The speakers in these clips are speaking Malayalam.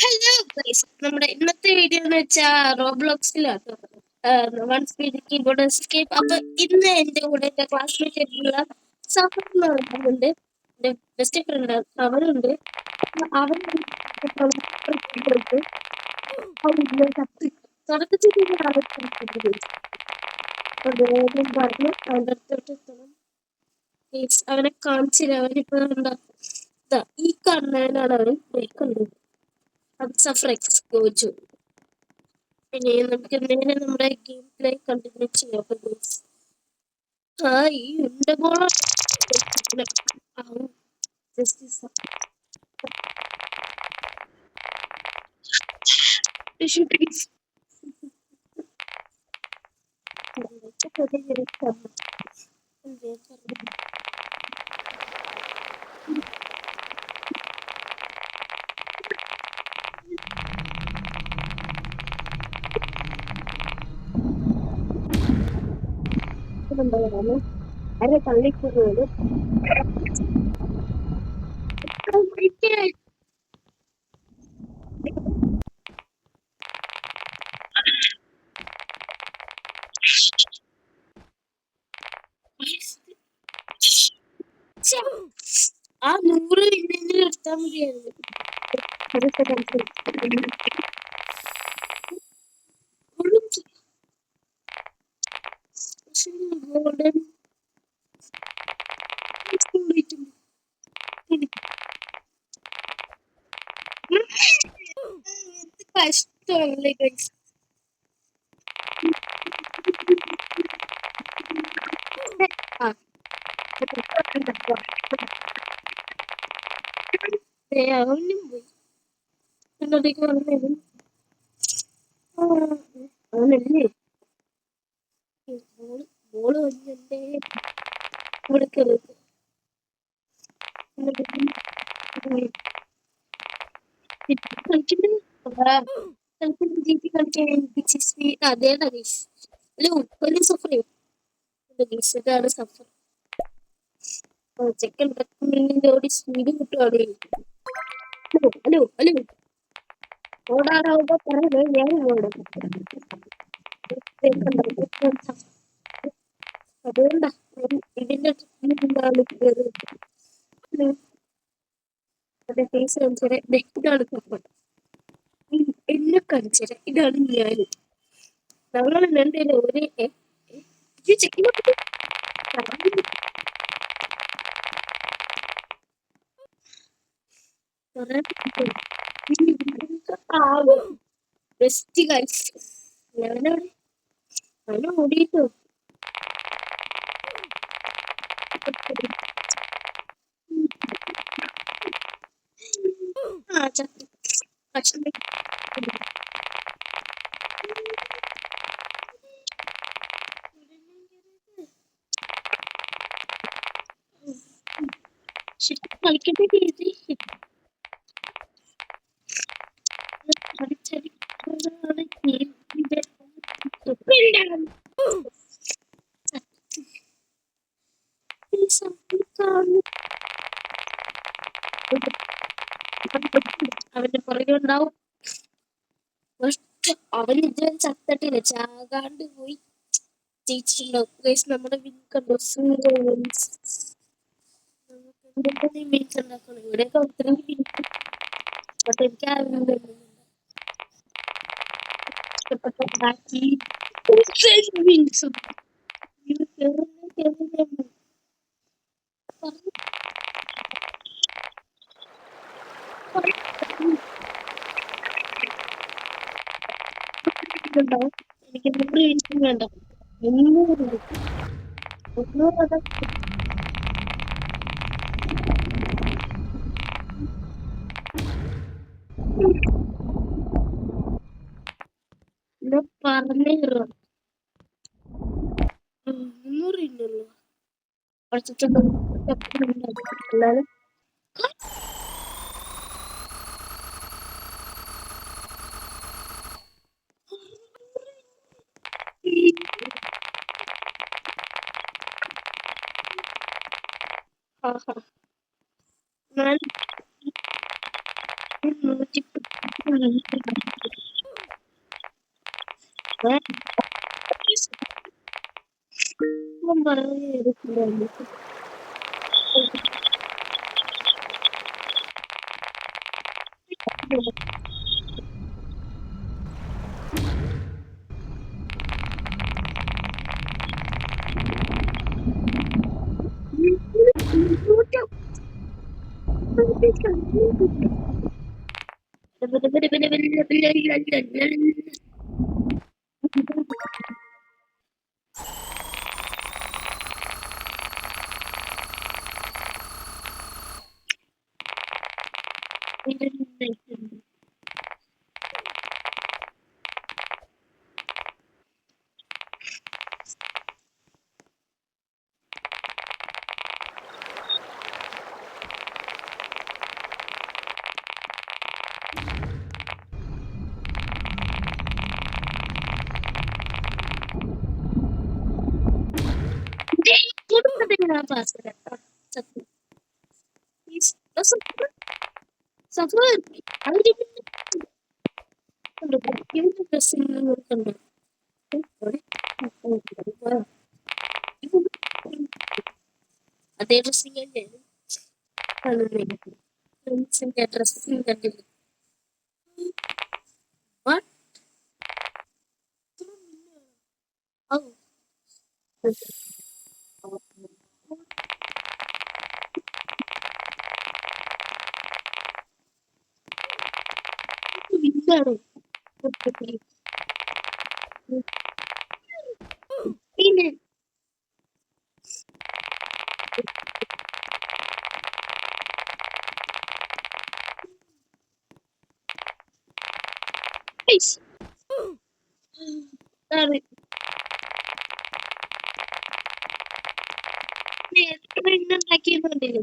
ഹലോ ഗൈസ്, നമ്മുടെ ഇന്നത്തെ വീഡിയോ എന്ന് വെച്ചാൽ റോബ്ലോക്സിലാണ്. One speed keyboard escape. അപ്പൊ ഇന്ന് എന്റെ കൂടെ എന്റെ ക്ലാസ്മേറ്റ് ആയിട്ടുള്ള സഫർ ഉണ്ട്, എന്റെ ബെസ്റ്റ് ഫ്രണ്ട് അവനുണ്ട്. തുടക്കത്തിൽ പറഞ്ഞു അവന്റെ അടുത്തോട്ട് എത്തണം. അവനെ കാണിച്ചില്ല. അവനിപ്പോ എന്താ ഈ കാണുന്നതിനാണ് അവൻ നിൽക്കുന്നത്. അത് സഫർ എക്സ്പോജു. പിന്നെ നമുക്ക് നേരെ നമ്മുടെ ഗെയിം പ്ലേ കണ്ടിന്യൂ ചെയ്യാം. ഈ ഉണ്ടഗോള അരെ തള്ളിക്കുന്നത് ആ 100 ഇല്ലെങ്കിൽ എടുത്താൽ മതിയായിരുന്നു. കഷ്ടമല്ലേ ഗൈസ്. അവനും പോയി എന്നോടേക്ക് വന്നേരും. അവനല്ലേ ബോള് വന്നെ കൊടുക്കരുത്. അതേടാ ഗൈസ്. അല്ല ഉപ്പല് സഫർ ഇതാണ് സഫർ. ചെക്കൻ ഓടി സ്പീഡ് കിട്ടുവാണ്. ഹലോ ഹലോ ഓടാറാവുമ്പോ പറഞ്ഞത് ഞാൻ ഓടും. അതുകൊണ്ടാ ഇതിന്റെ ഫേസ് കാണിച്ചത്. ഇതാണ് സഫർ. എന്നെ കാണിച്ചത്. ഇതാണ് ഞാൻ. നമ്മൾ രണ്ടുപേരും ഒരേ ചെക്കിന് ബെസ്റ്റ് ഗൈസ്. ഞാനവിടെ അവനെ ഓടിയിട്ടോ. ഭക്ഷണം കളിക്കേണ്ട രീതി അവന്റെ പുറകെ ഉണ്ടാവും. അവൻ ഇതുവരെ ചത്തട്ടില്ല, ചാകാണ്ട് പോയി ജയിച്ചിട്ടുണ്ടാവും. നമ്മുടെ വിൻ കണ്ടോ? മീൻസ് ഉണ്ടാക്കണം. ഇവിടെയൊക്കെ ഒത്തിരി പക്ഷെ എനിക്ക് ഇഷ്ടപ്പെട്ട ഉണ്ടാക്കി മീൻസും എനിക്ക് 100 മീൻസും വേണ്ട. 300 പറഞ്ഞേ 300 ഇല്ലല്ലോ. എന്നാലും അതേ ഡ്രസ്സിങ് തന്നെയാണ് ഫ്രണ്ട്സിന്റെ ഡ്രസ്സിങ് കണ്ടില്ല. What? Oh. എന്താണ് പിന്നെ ഉണ്ടാക്കിയെന്നുണ്ടല്ലോ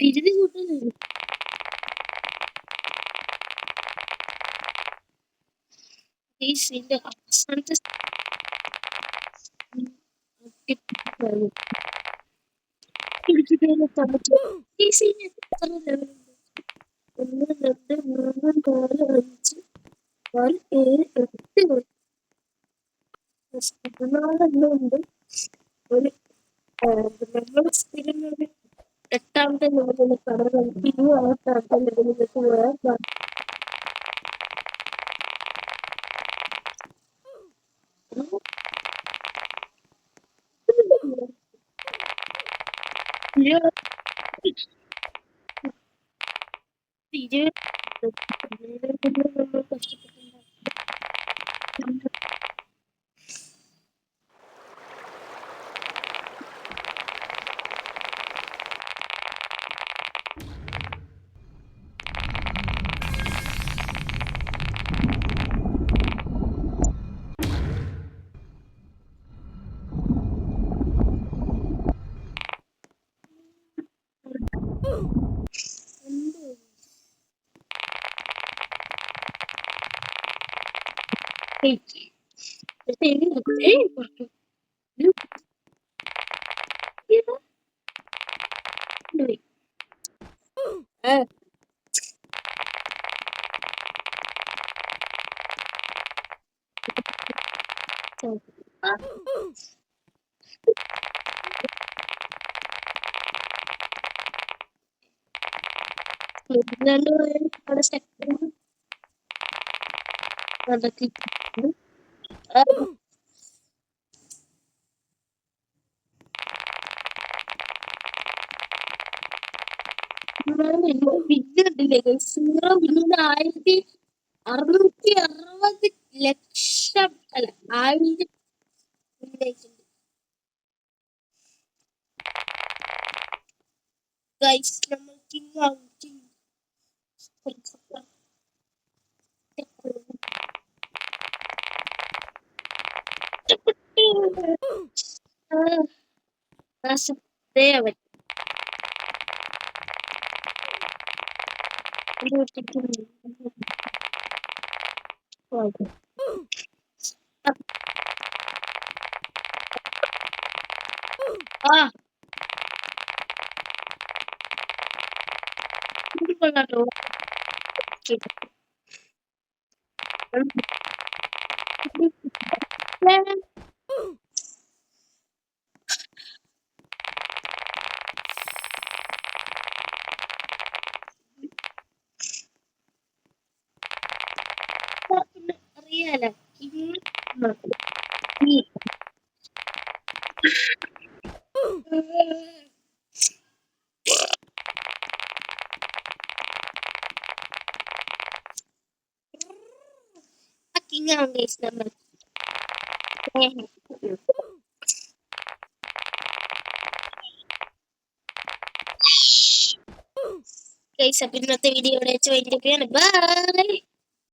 തിരിതി കൂട്ടുന്നു ഇതിന്റെ അവസാനത്തെ ഈ സീൻ എത്ര ലെവലുണ്ട് 1 2 3 4 5 6 7 8 14 ഉണ്ട് ഒരു നമ്മൾ സ്ഥിരം ഒരു 8ാമത്തെ ലെവലിൽ കടന്നു പിന്നെ 8ാമത്തെ ലെവലിലേക്ക് പോയാൽ അവിടെ സ്റ്റക്ക് അതൊക്കെ വിന്നുണ്ടില്ലേ 1660 ലക്ഷം അല്ല 1000 ഗൈസ് നമ്മൾ കിങ് ആവും കിങ് അവൻ ആ കൊള്ളാട്ടോ അറിയാലോ കിങ് ആവും ഗൈസ് നമ്മൾ ഗൈസ് അപ്പൊ ഇന്നത്തെ വീഡിയോ ഇവിടെ വെച്ച് വൈകിട്ട് ബൈ